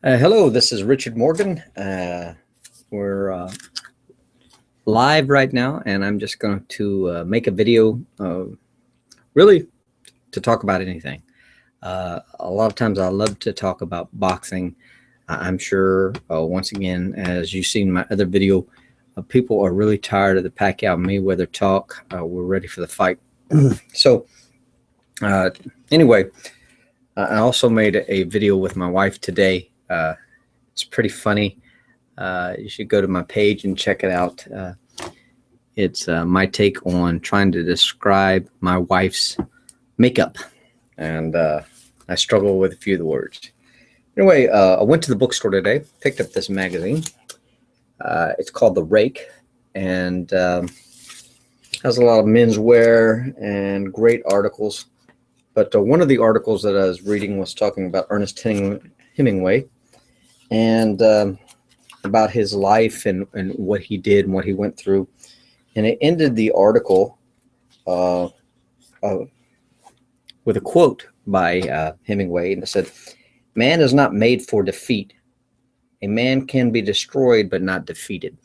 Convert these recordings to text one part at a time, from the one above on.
Hello, this is Richard Morgan. We're live right now, and I'm just going to make a video really to talk about anything. A lot of times I love to talk about boxing. I'm sure, once again, as you've seen my other video, people are really tired of the Pacquiao-Mayweather talk. We're ready for the fight. So anyway, I also made a video with my wife today. It's pretty funny. You should go to my page and check it out. It's my take on trying to describe my wife's makeup, and I struggle with a few of the words. Anyway, I went to the bookstore today, picked up this magazine. It's called The Rake, and has a lot of menswear and great articles. But one of the articles that I was reading was talking about Ernest Hemingway, and about his life and what he did and what he went through. And it ended the article with a quote by Hemingway, and it said, "Man is not made for defeat. A man can be destroyed but not defeated."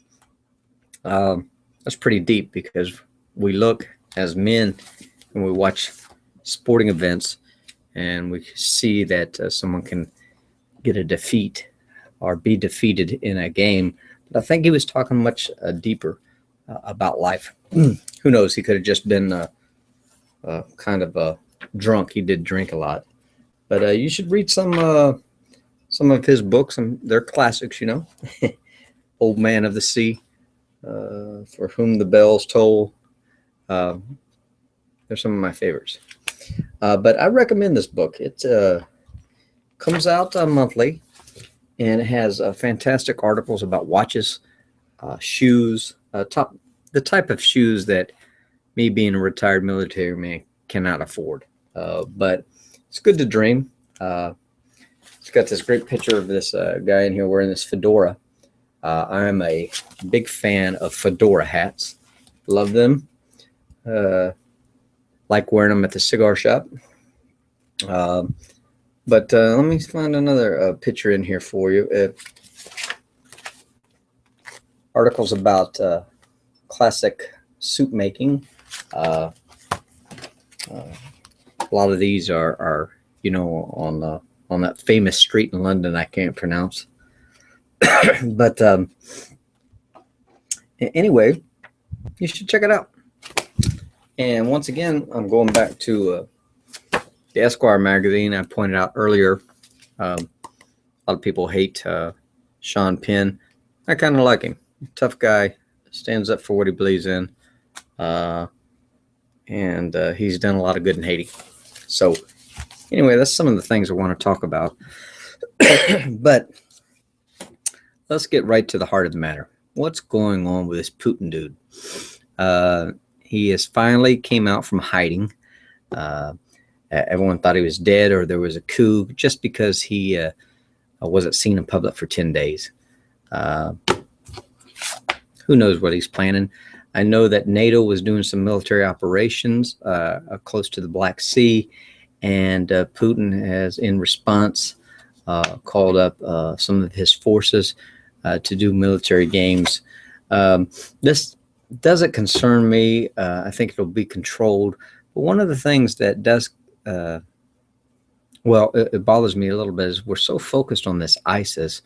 That's pretty deep, because we look as men and we watch sporting events and we see that someone can get a defeat or be defeated in a game. But I think he was talking much deeper about life. Who knows? He could have just been kind of drunk. He did drink a lot. But you should read some of his books, and they're classics, you know. Old Man of the Sea, For Whom the Bells Toll. They're some of my favorites. But I recommend this book. It comes out monthly, and it has fantastic articles about watches, shoes, the type of shoes that me, being a retired military man, cannot afford. But it's good to dream. It's got this great picture of this guy in here wearing this fedora. I'm a big fan of fedora hats. Love them. Like wearing them at the cigar shop. But let me find another picture in here for you. Articles about classic soup making. A lot of these are you know, on that famous street in London I can't pronounce. But anyway, you should check it out. And once again, I'm going back to the Esquire magazine. I pointed out earlier, a lot of people hate Sean Penn. I kind of like him. Tough guy, stands up for what he believes in, and he's done a lot of good in Haiti. So anyway, that's some of the things I want to talk about. But let's get right to the heart of the matter. What's going on with this Putin dude? He has finally came out from hiding. Everyone thought he was dead or there was a coup, just because he wasn't seen in public for 10 days. Who knows what he's planning? I know that NATO was doing some military operations close to the Black Sea, and Putin has, in response, called up some of his forces to do military games. This doesn't concern me. I think it'll be controlled. But one of the things that does, well, it bothers me a little bit, is we're so focused on this ISIS,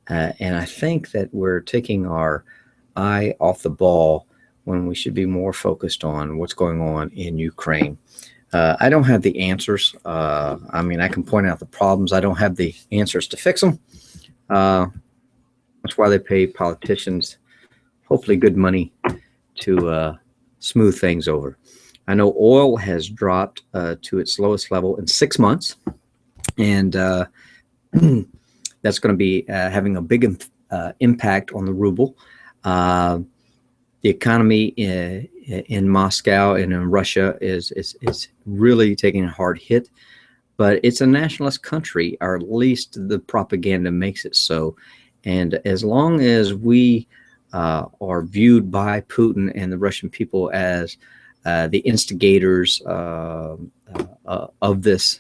and I think that we're taking our eye off the ball when we should be more focused on what's going on in Ukraine. I don't have the answers. I mean, I can point out the problems. I don't have the answers to fix them. That's why they pay politicians, hopefully good money, to smooth things over. I know oil has dropped to its lowest level in 6 months, and that's going to be having a big impact on the ruble. The economy in Moscow and in Russia is really taking a hard hit, but it's a nationalist country, or at least the propaganda makes it so. And as long as we are viewed by Putin and the Russian people as the instigators of this,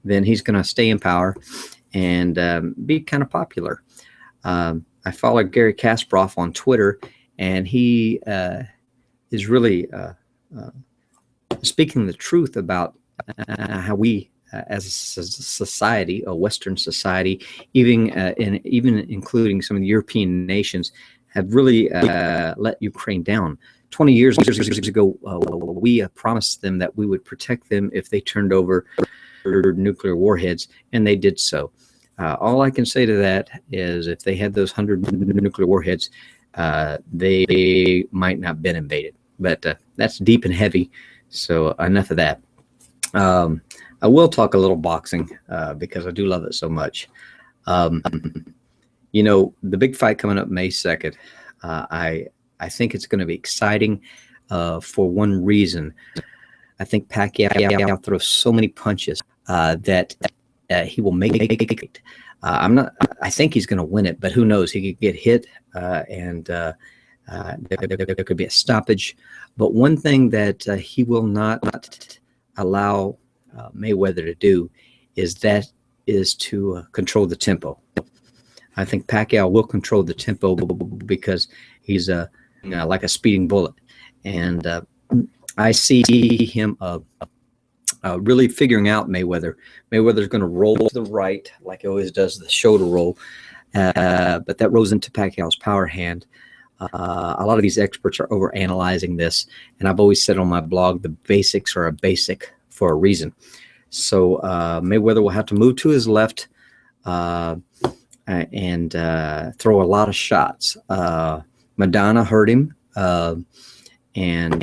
then he's going to stay in power. and be kind of popular. I follow Gary Kasparov on Twitter, and he is really speaking the truth about how we, as a society, a Western society, even including some of the European nations, have really let Ukraine down. 20 years ago, we promised them that we would protect them if they turned over nuclear warheads, and they did so. All I can say to that is, if they had those 100 nuclear warheads, they might not have been invaded. But that's deep and heavy, so enough of that. I will talk a little boxing because I do love it so much. You know, the big fight coming up May 2nd, I think it's going to be exciting for one reason. I think Pacquiao throws so many punches that he will make it. I think he's going to win it, but who knows? He could get hit, and there could be a stoppage. But one thing that he will not allow Mayweather to do is to control the tempo. I think Pacquiao will control the tempo because he's like a speeding bullet, and I see him really figuring out Mayweather. Mayweather's going to roll to the right like he always does, the shoulder roll, but that rolls into Pacquiao's power hand. A lot of these experts are overanalyzing this, and I've always said on my blog, the basics are a basic for a reason. So Mayweather will have to move to his left and throw a lot of shots. Maidana hurt him, and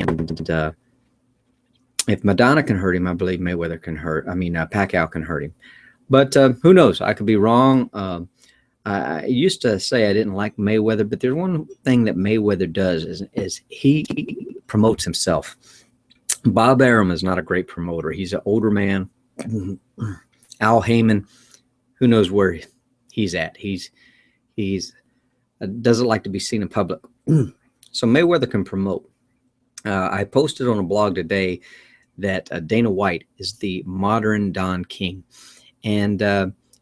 if Maidana can hurt him, I believe Mayweather can hurt. I mean, Pacquiao can hurt him. But who knows? I could be wrong. I used to say I didn't like Mayweather, but there's one thing that Mayweather does is he promotes himself. Bob Arum is not a great promoter. He's an older man. Al Heyman, who knows where he's at? He's doesn't like to be seen in public. So Mayweather can promote. I posted on a blog today that Dana White is the modern Don King, and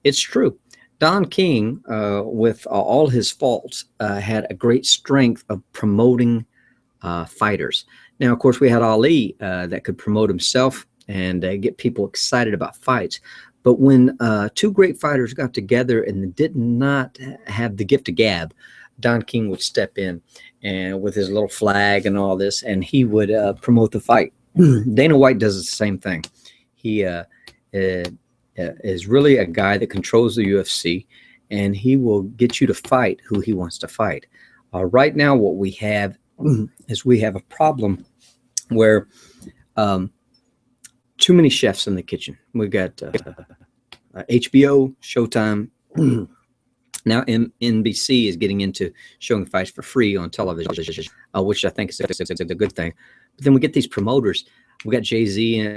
it's true. Don King, with all his faults, had a great strength of promoting fighters. Now, of course, we had Ali that could promote himself and get people excited about fights. But when two great fighters got together and did not have the gift of gab, Don King would step in and with his little flag and all this, and he would promote the fight. Dana White does the same thing. He is really a guy that controls the UFC, and he will get you to fight who he wants to fight. Right now, what we have is we have a problem where too many chefs in the kitchen. We got HBO, Showtime. Now NBC is getting into showing fights for free on television, which I think is a good thing. But then we get these promoters. We got Jay-Z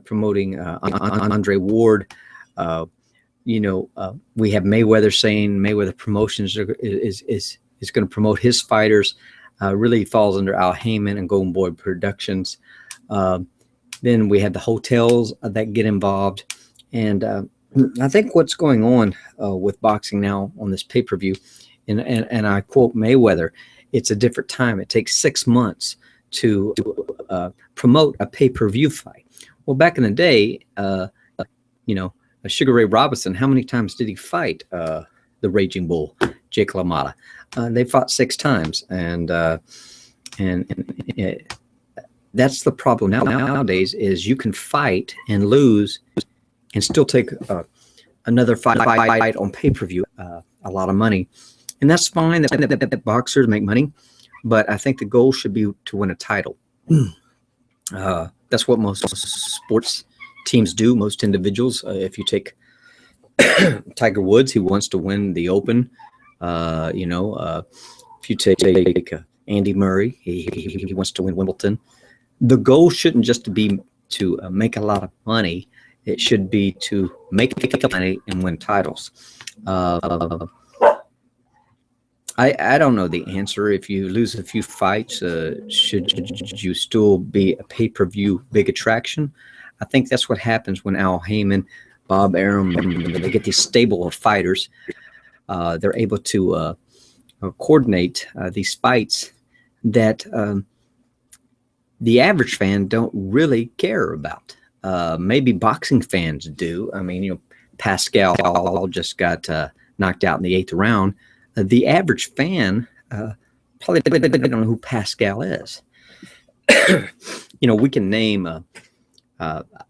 promoting Andre Ward. We have Mayweather saying Mayweather Promotions is going to promote his fighters. Really falls under Al Heyman and Golden Boy Productions. Then we have the hotels that get involved. And I think what's going on with boxing now on this pay-per-view, and I quote Mayweather, it's a different time. It takes 6 months to promote a pay-per-view fight. Well, back in the day, Sugar Ray Robinson, how many times did he fight the Raging Bull, Jake LaMotta? They fought 6 times, and that's the problem nowadays. Is you can fight and lose, and still take another fight on pay-per-view, a lot of money, and that's fine. That boxers make money, but I think the goal should be to win a title. That's what most sports teams do. Most individuals, if you take Tiger Woods, he wants to win the Open. If you take Andy Murray, he wants to win Wimbledon. The goal shouldn't just be to make a lot of money. It should be to make money and win titles. I don't know the answer. If you lose a few fights, should you still be a pay-per-view big attraction? I think that's what happens when Al Heyman Bob Arum. They get these stable of fighters. They're able to coordinate these fights that the average fan don't really care about. Maybe boxing fans do. I mean, you know, Pascal just got knocked out in the 8th round. The average fan probably don't know who Pascal is. You know, we can name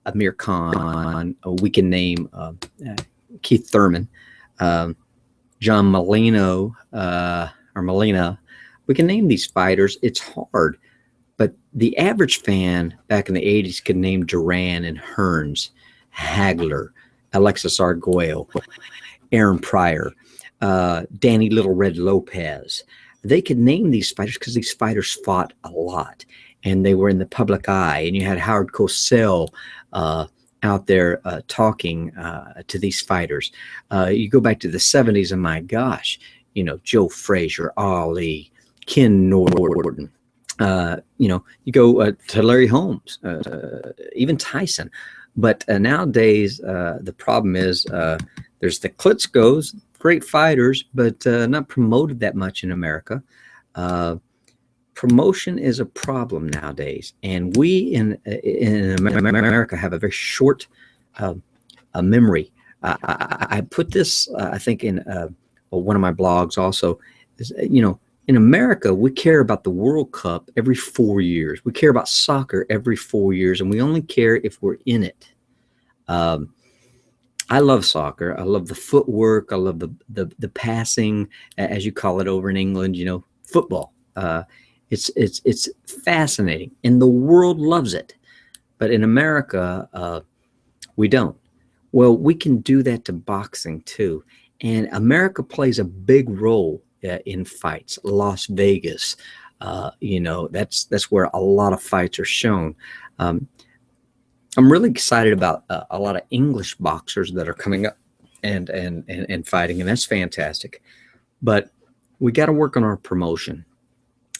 Amir Khan. We can name Keith Thurman, John Molino, or Molina. We can name these fighters. It's hard. But the average fan back in the 80s could name Duran and Hearns, Hagler, Alexis Arguello, Aaron Pryor, Danny Little Red Lopez. They could name these fighters because these fighters fought a lot and they were in the public eye. And you had Howard Cosell out there talking to these fighters. You go back to the 70s and my gosh, you know, Joe Frazier, Ali, Ken Norton. You know, you go to Larry Holmes, even Tyson. But nowadays, the problem is there's the Klitschko's, great fighters, but not promoted that much in America. Promotion is a problem nowadays. And we in America have a very short memory. I put this, I think, in one of my blogs also, is, you know, in America, we care about the World Cup every 4 years. We care about soccer every 4 years, and we only care if we're in it. I love soccer. I love the footwork. I love the passing, as you call it over in England. You know, football. It's fascinating, and the world loves it. But in America, we don't. Well, we can do that to boxing too, and America plays a big role in fights. Las Vegas, you know, that's where a lot of fights are shown. I'm really excited about a lot of English boxers that are coming up and fighting, and that's fantastic. But we got to work on our promotion.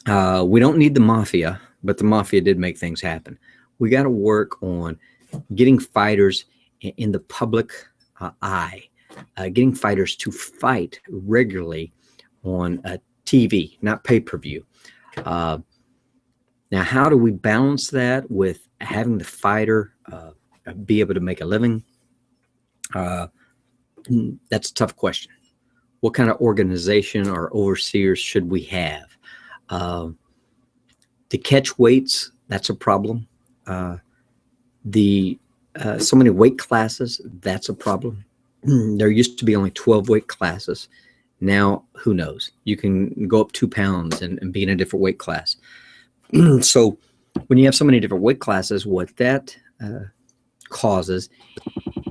We don't need the mafia, but the mafia did make things happen. We got to work on getting fighters in the public eye, getting fighters to fight regularly on TV, not pay-per-view. Now, how do we balance that with having the fighter be able to make a living? That's a tough question. What kind of organization or overseers should we have? To catch weights, that's a problem. So many weight classes, that's a problem. There used to be only 12 weight classes. Now, who knows? You can go up 2 pounds and be in a different weight class. So when you have so many different weight classes, what that causes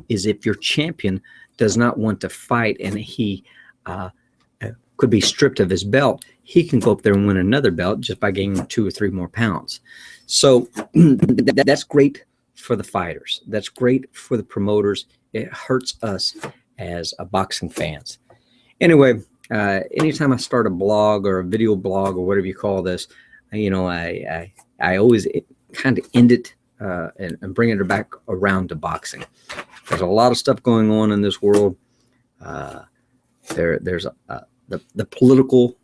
is if your champion does not want to fight and he could be stripped of his belt, he can go up there and win another belt just by gaining 2 or 3 more pounds. So that's great for the fighters. That's great for the promoters. It hurts us as boxing fans. Anyway, anytime I start a blog or a video blog or whatever you call this, you know, I always kind of end it and bring it back around to boxing. There's a lot of stuff going on in this world. There's the political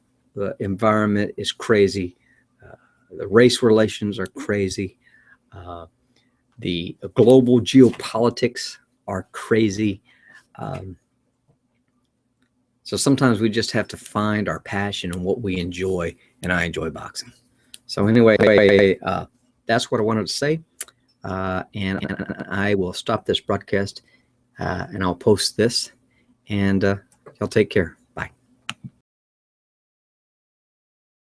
environment is crazy. The race relations are crazy. The global geopolitics are crazy. So sometimes we just have to find our passion and what we enjoy, and I enjoy boxing. So anyway, that's what I wanted to say, and I will stop this broadcast, and I'll post this, and y'all take care.